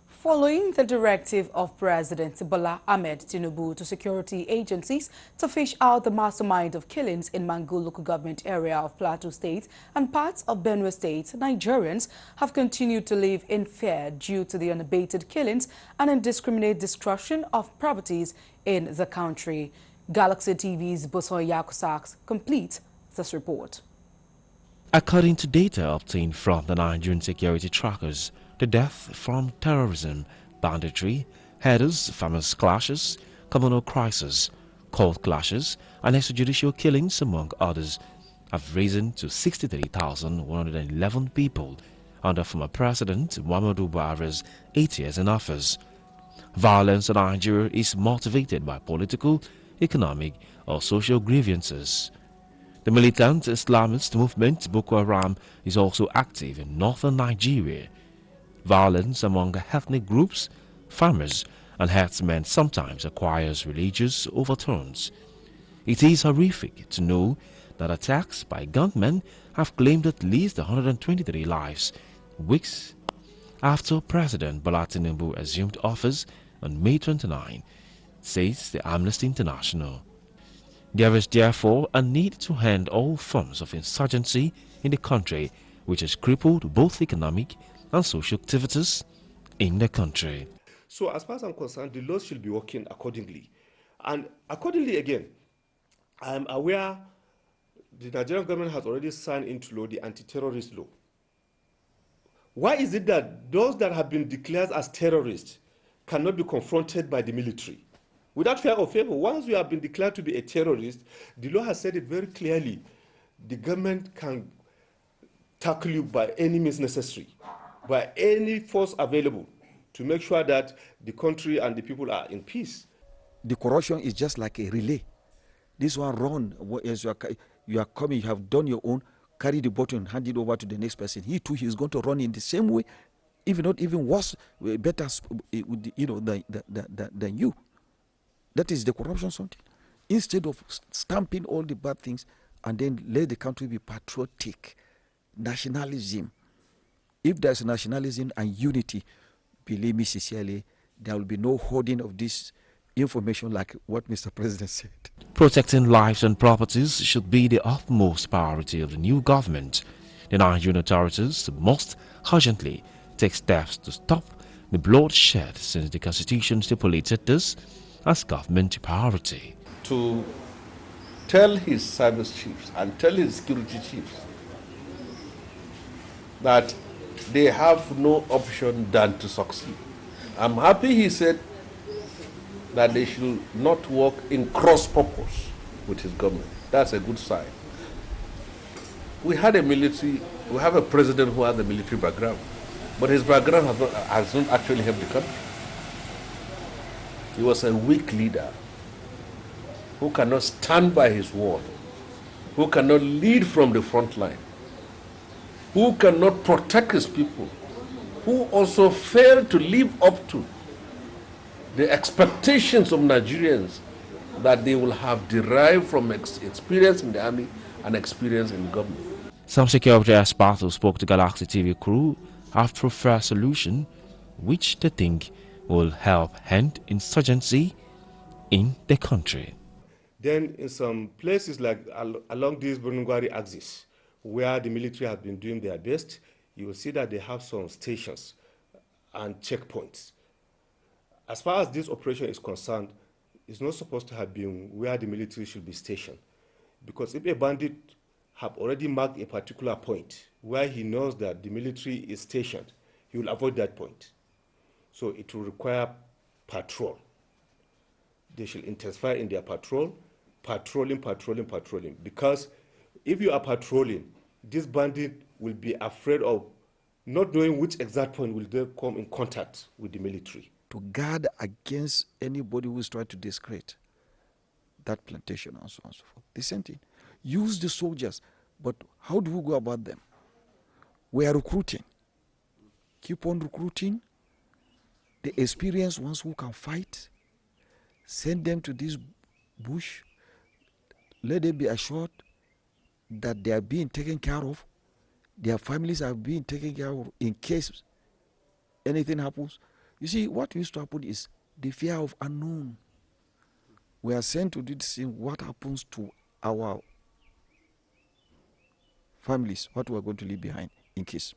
Following the directive of President Bola Ahmed Tinubu to security agencies to fish out the mastermind of killings in Mangu local government area of Plateau State and parts of Benue State, Nigerians have continued to live in fear due to the unabated killings and indiscriminate destruction of properties in the country. Galaxy TV's Bosoy Yakusak completes this report. According to data obtained from the Nigerian security trackers, the death from terrorism, banditry, headers, farmers' clashes, communal crisis, court clashes, and extrajudicial killings, among others, have risen to 63,111 people under former President Muhammadu Buhari's 8 years in office. Violence in Nigeria is motivated by political, economic, or social grievances. The militant Islamist movement Boko Haram is also active in northern Nigeria. Violence among ethnic groups, farmers, and herdsmen sometimes acquires religious overtones. It is horrific to know that attacks by gunmen have claimed at least 123 lives weeks after President Bola Tinubu assumed office on May 29, says the Amnesty International. There is therefore a need to end all forms of insurgency in the country, which has crippled both economic and social activities in the country. So as far as I'm concerned, the laws should be working accordingly. And accordingly again, I'm aware the Nigerian government has already signed into law the anti-terrorist law. Why is it that those that have been declared as terrorists cannot be confronted by the military? Without fear or favor, once you have been declared to be a terrorist, the law has said it very clearly. The government can tackle you by any means necessary, by any force available, to make sure that the country and the people are in peace. The corruption is just like a relay. This one run, as you are coming, you have done your own, carry the button, hand it over to the next person. He too, he is going to run in the same way, if not even worse, better, than you. That is the corruption something. Instead of stamping all the bad things and then let the country be patriotic, nationalism. If there's nationalism and unity, believe me sincerely, there will be no hoarding of this information like what Mr. President said. Protecting lives and properties should be the utmost priority of the new government. The Nigerian authorities must urgently take steps to stop the bloodshed since the Constitution stipulated this as government priority. To tell his service chiefs and tell his security chiefs that they have no option than to succeed. I'm happy he said that they should not work in cross purpose with his government. That's a good sign. We have a president who has a military background, but his background has not actually helped the country. He was a weak leader who cannot stand by his word, who cannot lead from the front line, who cannot protect his people, who also failed to live up to the expectations of Nigerians that they will have derived from experience in the army and experience in government. Some security experts who spoke to Galaxy TV crew have preferred a solution which they think will help end insurgency in the country. Then in some places like along this Bonungwari axis, where the military has been doing their best, you will see that they have some stations and checkpoints. As far as this operation is concerned, it's not supposed to have been where the military should be stationed. Because if a bandit have already marked a particular point where he knows that the military is stationed, he will avoid that point. So it will require patrol. They should intensify in their patrolling. Because if you are patrolling, this bandit will be afraid of not knowing which exact point will they come in contact with the military. To guard against anybody who is trying to discredit that plantation and so on and so forth. The same thing. Use the soldiers, but how do we go about them? We are recruiting. Keep on recruiting. The experienced ones who can fight, send them to this bush. Let them be assured that they are being taken care of, their families are being taken care of in case anything happens. You see, what used to happen is the fear of unknown. We are sent to do this thing. What happens to our families? What we are going to leave behind in case?